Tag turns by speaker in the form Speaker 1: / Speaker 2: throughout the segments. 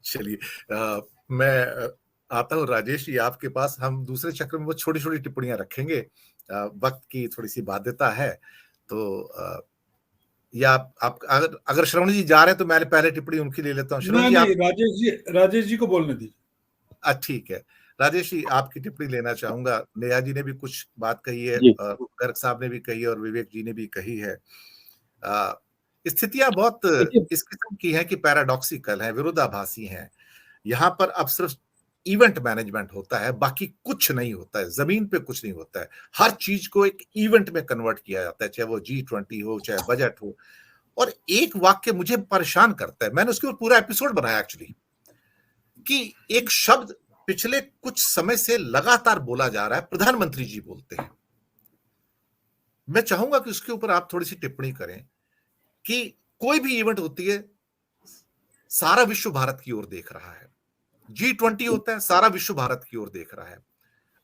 Speaker 1: चलिए, मैं आता हूँ राजेश जी आपके पास। हम दूसरे चक्र में वो छोटी-छोटी टिप्पणियाँ रखेंगे। वक़्त की थोड़ी-सी बाध्यता है, तो या आप अगर अगर श्रवण जी जा रहे हैं तो मैं पहले टिप्पणी उनकी ले लेता हूँ। श्रवण
Speaker 2: नहीं
Speaker 1: जी
Speaker 2: नहीं,
Speaker 1: आप
Speaker 2: राजेश जी को बोलने दीजिए।
Speaker 1: ठीक है। राजेश जी आपकी टिप्पणी लेना चाहूँगा। नेहा जी ने भी कुछ बात कही है,
Speaker 3: जी।
Speaker 1: गर्ग साहब ने भी कही है और विवेक जी ने भी कही है। स्थितियाँ बहुत
Speaker 3: देखिए,
Speaker 1: इस किस्म की हैं कि पैराडॉक्सिकल हैं, विरोधाभासी हैं। यहाँ पर अब सिर्फ इवेंट मैनेजमेंट होता है, बाकी कुछ नहीं होता है, ज़मीन पे कुछ नहीं होता है। हर चीज़ को एक इवेंट में कन्वर्ट किया जाता है, चाहे वो G20 हो, चाहे बजट हो। और एक वाक्य मुझे परेशान करता है, मैंने उसके ऊपर पूरा एपिसोड बनाया एक्चुअली, कि एक शब्द पिछले कुछ समय से लगातार बोला जा रहा है, प्रधानमंत्री जी बोलते हैं। मैं चाहूंगा कि उसके ऊपर आप थोड़ी सी टिप्पणी करें कि कोई भी इवेंट होती है, सारा विश्व भारत की ओर देख रहा है। G20 होता है, सारा विश्व भारत की ओर देख रहा है।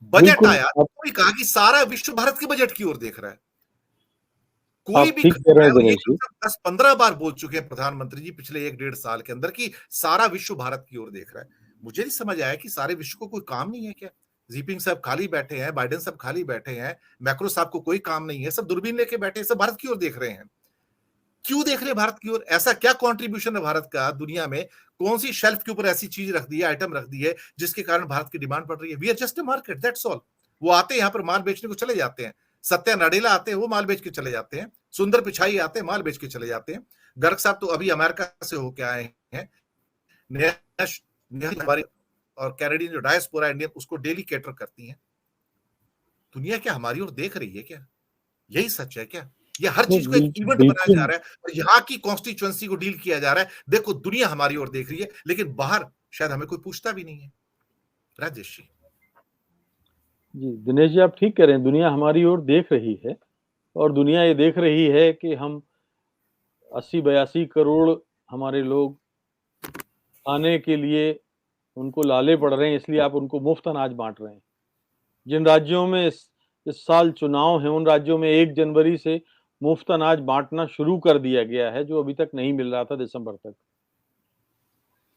Speaker 1: बजट
Speaker 3: बिल्कुल
Speaker 1: आया तो कोई कहा कि सारा विश्व भारत के बजट की ओर देख रहा है। कोई
Speaker 3: आप
Speaker 1: भी
Speaker 3: ठीक कह
Speaker 1: खबर
Speaker 3: रहे
Speaker 1: है,
Speaker 3: हैं
Speaker 1: और ये
Speaker 3: दिनेश जी।
Speaker 1: 10-15 बार बोल चुके हैं प्रधानमंत्री जी पिछले 1 डेढ़ साल के अंदर कि सारा विश्व भारत की ओर देख रहा है। मुझे नहीं समझ आया कि सारे विश्व को कोई काम नहीं है क्या? जिनपिंग साहब खाली बैठे हैं, बाइडेन साहब खाली बैठे हैं, मैक्रो साहब को कोई काम नहीं है, सब दूरबीन लेके बैठे हैं, सब भारत की ओर देख रहे हैं। क्यों देख रहे हैं भारत की ओर? ऐसा क्या कंट्रीब्यूशन है भारत का दुनिया में? कौन सी शेल्फ के ऊपर ऐसी चीज रख दी है, आइटम रख दी है, जिसके कारण भारत की डिमांड बढ़ रही है? We are just a market, that's all. वो आते हैं यहाँ पर माल बेचने को चले जाते हैं। सत्या नडेला आते हैं, वो माल बेच के चले जाते हैं। सुंदर पिछाई आते हैं, माल बेच के चले जाते हैं। गर्ग साहब तो अभी अमेरिका से होके आए हैं। हमारी और कैनेडियन जो डायस्पोरा इंडियन, उसको डेली कैटर करती हैं। दुनिया क्या हमारी ओर देख रही है क्या? यही सच है क्या? ये हर चीज को एक इवेंट बनाया जा
Speaker 3: बिल्कुल।
Speaker 1: रहा है और यहाँ की कॉन्स्टिट्यूएंसी को डील किया जा रहा है। देखो दुनिया हमारी ओर देख रही है, लेकिन बाहर शायद हमें कोई पूछता भी नहीं है। राजेश जी।
Speaker 3: जी, दिनेश जी आप ठीक कह रहे हैं, दुनिया हमारी ओर देख रही है और दुनिया ये देख रही है कि हम 80-82 करोड़ हमारे लोग खाने के लिए उनको लाले पड़ रहे हैं, इसलिए आप उनको मुफ्त अनाज बाँट रहे हैं। जिन राज्यों में इस साल चुनाव हैं, उन राज्यों में 1 जनवरी से मुफ्त अनाज बाँटना शुरू कर दिया गया है, जो अभी तक नहीं मिल रहा था दिसंबर तक।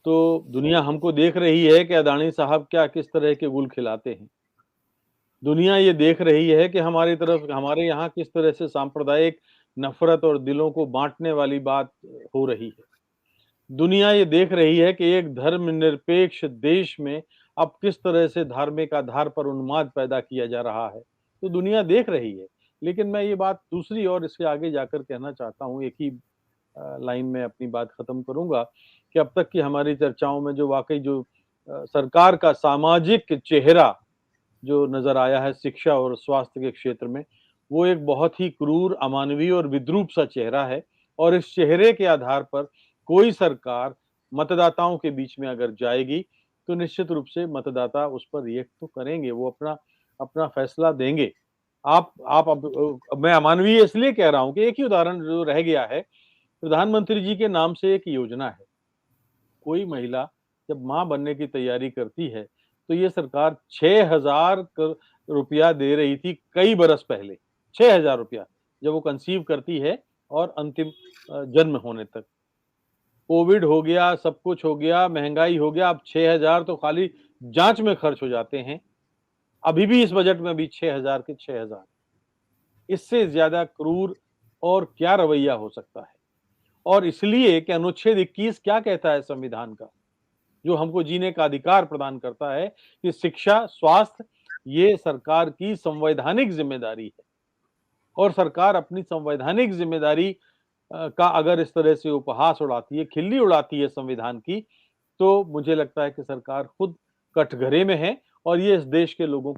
Speaker 3: तो दुनिया हमको देख रही है कि अदानी साहब क्या किस तरह के गुल खिलाते हैं। दुनिया ये देख रही है कि हमारे यहाँ किस तरह से सांप्रदायिक नफ़रत और दिलों को बाँटने वाली बात हो रही है। दुनिया ये देख रही है कि एक धर्मनिरपेक्ष देश में अब किस तरह से धार्मिक आधार पर उन्माद पैदा किया जा रहा है। तो दुनिया देख रही है। लेकिन मैं ये बात दूसरी और इसके आगे जाकर कहना चाहता हूँ, एक ही लाइन में अपनी बात खत्म करूँगा कि अब तक की हमारी चर्चाओं में जो वाक़ई जो सरकार का सामाजिक चेहरा जो नज़र आया है शिक्षा और स्वास्थ्य के क्षेत्र में, वो एक बहुत ही क्रूर, अमानवीय और विद्रूप सा चेहरा है और इस चेहरे के आधार पर कोई सरकार मतदाताओं के बीच में अगर जाएगी, तो निश्चित रूप से मतदाता उस पर रिएक्ट तो करेंगे, वो अपना अपना फैसला देंगे। आप अब मैं अमानवीय इसलिए कह रहा हूँ कि एक ही उदाहरण जो रह गया है, प्रधानमंत्री जी के नाम से एक योजना है। कोई महिला जब माँ बनने की तैयारी करती है, तो ये सरकार 6,000 रुपया दे रही थी कई बरस पहले। 6,000 रुपया जब वो कंसीव करती है और अंतिम जन्म होने तक। कोविड हो गया, सब कुछ हो गया, महंगाई हो गया, अब 6,000 तो खाली जाँच में खर्च हो जाते हैं। अभी भी इस बजट में भी 6,000 के 6,000। इससे ज़्यादा क्रूर और क्या रवैया हो सकता है? और इसलिए कि अनुच्छेद 21 क्या कहता है संविधान का? जो हमको जीने का अधिकार प्रदान करता है कि शिक्षा, स्वास्थ्य ये सरकार की संवैधानिक ज़िम्मेदारी है और सरकार अपनी संवैधानिक ज़िम्मेदारी का अगर इस तरह से उपहास उड़ाती है, खिल्ली उड़ाती है संविधान की, तो मुझे लगता है कि सरकार खुद कठघरे में है और ये इस देश के लोगों